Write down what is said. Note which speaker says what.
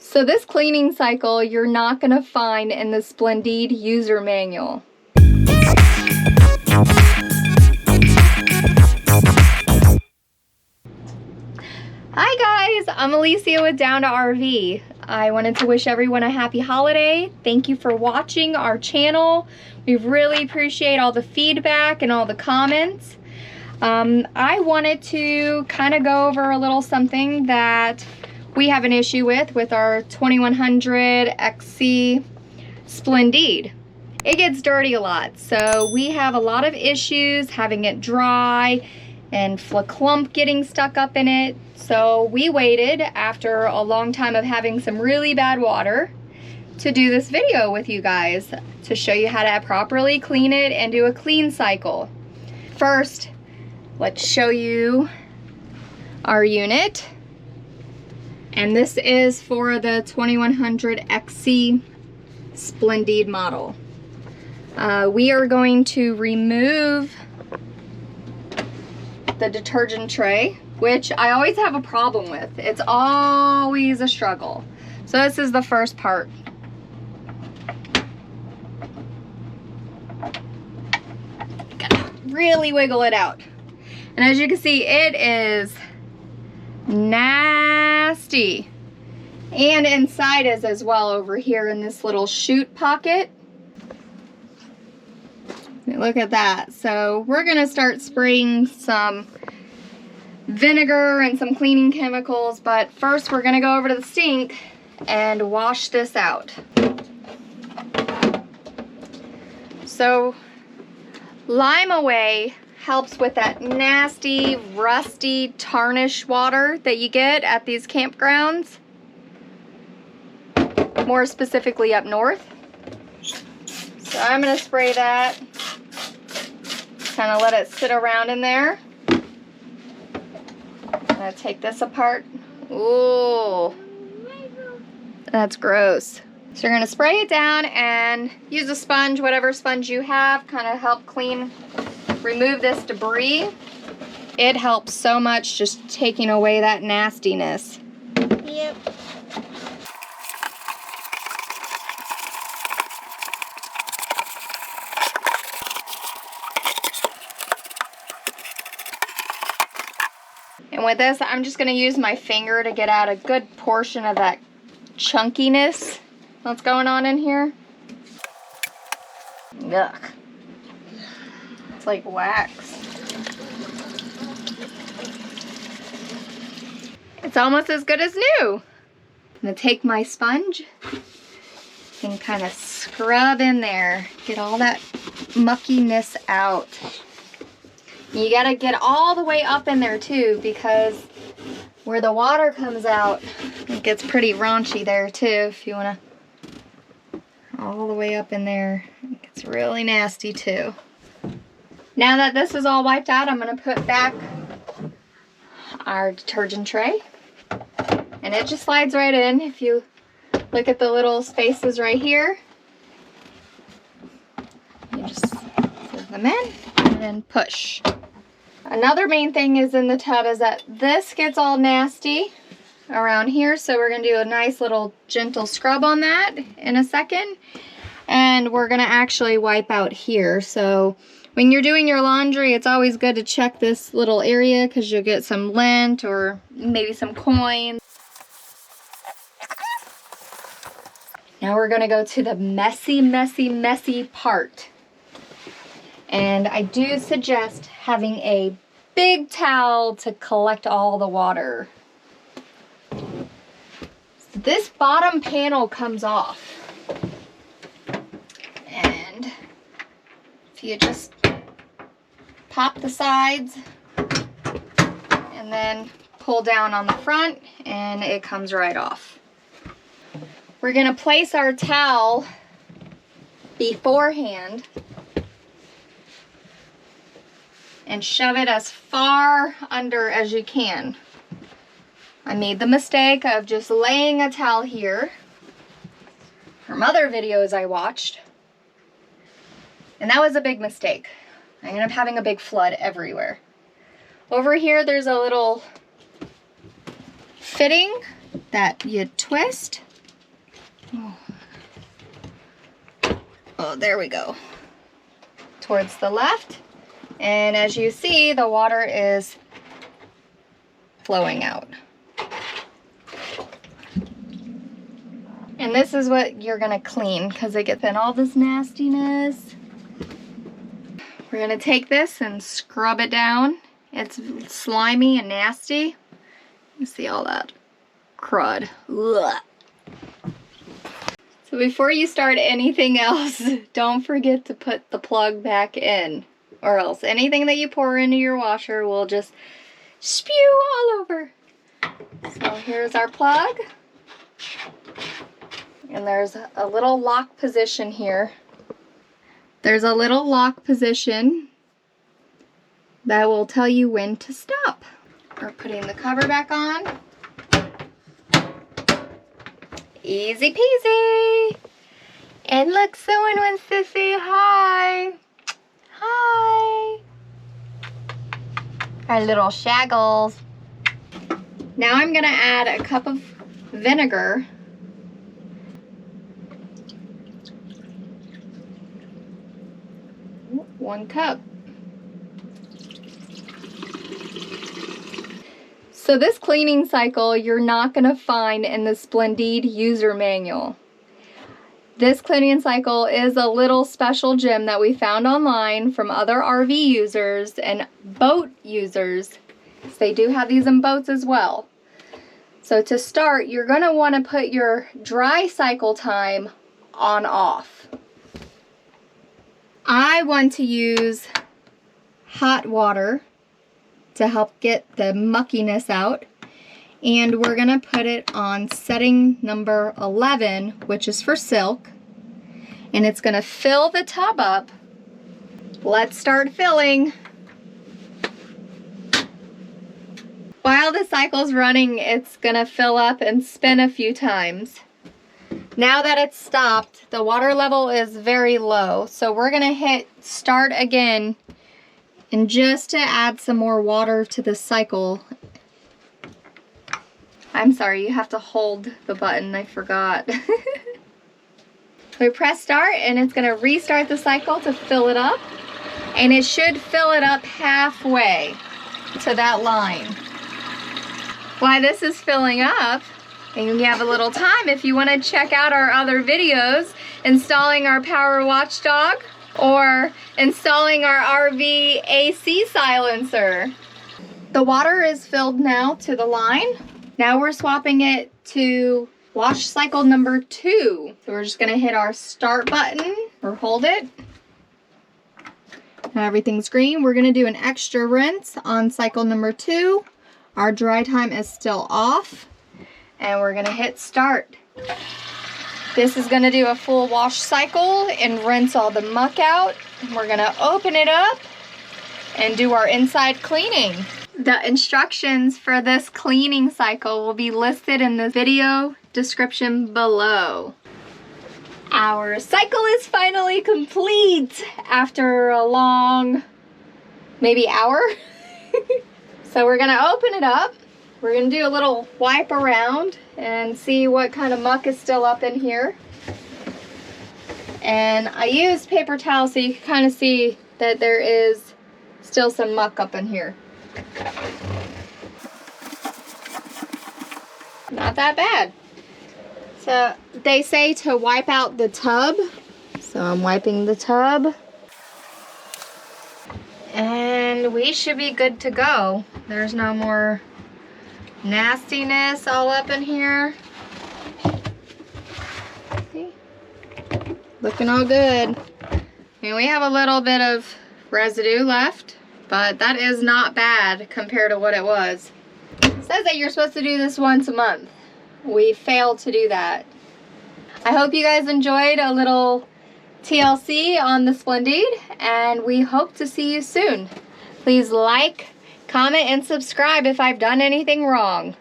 Speaker 1: So this cleaning cycle you're not going to find in the Splendide user manual. Hi guys, I'm Alicia with Down to RV. I wanted to wish everyone a happy holiday. Thank you for watching our channel. We really appreciate all the feedback and all the comments. I wanted to kind of go over a little something that we have an issue with our 2100 XC Splendide. It gets dirty a lot, so we have a lot of issues having it dry and clump getting stuck up in it. So we waited after a long time of having some really bad water to do this video with you guys to show you how to properly clean it and do a clean cycle. First, let's show you our unit. And this is for the 2100 XC Splendide model. We are going to remove the detergent tray, which I always have a problem with. It's always a struggle. So this is the first part. Gotta really wiggle it out. And as you can see, it is nasty. And inside is as well over here in this little chute pocket. Look at that. So we're gonna start spraying some vinegar and some cleaning chemicals, but first we're gonna go over to the sink and wash this out. So Lime Away helps with that nasty, rusty, tarnish water that you get at these campgrounds, more specifically up north. So I'm gonna spray that, kind of let it sit around in there. I'm gonna take this apart. Ooh, that's gross. So you're gonna spray it down and use a sponge, whatever sponge you have, kind of help remove this debris. It helps so much just taking away that nastiness.
Speaker 2: Yep.
Speaker 1: And with this, I'm just gonna use my finger to get out a good portion of that chunkiness that's going on in here. Yuck. It's like wax. It's almost as good as new. I'm gonna take my sponge and kind of scrub in there, get all that muckiness out. You gotta get all the way up in there too, because where the water comes out, it gets pretty raunchy there too. If you wanna, all the way up in there, it gets really nasty too. Now that this is all wiped out, I'm gonna put back our detergent tray, and it just slides right in. If you look at the little spaces right here, you just put them in and then push. Another main thing is in the tub is that this gets all nasty around here, so we're gonna do a nice little gentle scrub on that in a second, and we're gonna actually wipe out here. So when you're doing your laundry, it's always good to check this little area because you'll get some lint or maybe some coins. Now we're gonna go to the messy, messy, messy part. And I do suggest having a big towel to collect all the water. So this bottom panel comes off. And if you just pop the sides and then pull down on the front, and it comes right off. We're gonna place our towel beforehand and shove it as far under as you can. I made the mistake of just laying a towel here from other videos I watched, and that was a big mistake. I ended up having a big flood everywhere. Over here there's a little fitting that you twist Oh, there we go. Towards the left. And as you see, the water is flowing out. And this is what you're gonna clean because it gets in all this nastiness. We're gonna take this and scrub it down. It's slimy and nasty. You see all that crud. Ugh. So before you start anything else, don't forget to put the plug back in, or else anything that you pour into your washer will just spew all over. So here's our plug. And there's a little lock position here. There's a little lock position that will tell you when to stop. We're putting the cover back on. Easy peasy. And look, someone wants to say hi. Hi. Our little shaggles. Now I'm gonna add a cup of vinegar. One cup. So this cleaning cycle you're not going to find in the Splendide user manual. This cleaning cycle is a little special gem that we found online from other RV users and boat users. So they do have these in boats as well. So to start, you're going to want to put your dry cycle time on off. I want to use hot water to help get the muckiness out. And we're gonna put it on setting number 11, which is for silk. And it's gonna fill the tub up. Let's start filling. While the cycle's running, it's gonna fill up and spin a few times. Now that it's stopped, the water level is very low. So we're gonna hit start again. And just to add some more water to the cycle, I'm sorry, you have to hold the button, I forgot. We press start and it's gonna restart the cycle to fill it up. And it should fill it up halfway to that line. While this is filling up, and you have a little time if you wanna check out our other videos, installing our Power Watchdog, or installing our RV AC silencer. The water is filled now to the line. Now we're swapping it to wash cycle number 2. So we're just gonna hit our start button or hold it. Now everything's green. We're gonna do an extra rinse on cycle number 2. Our dry time is still off. And we're gonna hit start. This is gonna do a full wash cycle and rinse all the muck out. We're gonna open it up and do our inside cleaning. The instructions for this cleaning cycle will be listed in the video description below. Our cycle is finally complete after a long, maybe hour. So we're gonna open it up. We're gonna do a little wipe around and see what kind of muck is still up in here. And I used paper towel so you can kind of see that there is still some muck up in here. Not that bad. So they say to wipe out the tub. So I'm wiping the tub. And we should be good to go. There's no more nastiness all up in here. See? Looking all good. And we have a little bit of residue left, but that is not bad compared to what it was. It says that you're supposed to do this once a month. We failed to do that. I hope you guys enjoyed a little TLC on the Splendide, and we hope to see you soon. Please like, comment, and subscribe if I've done anything wrong.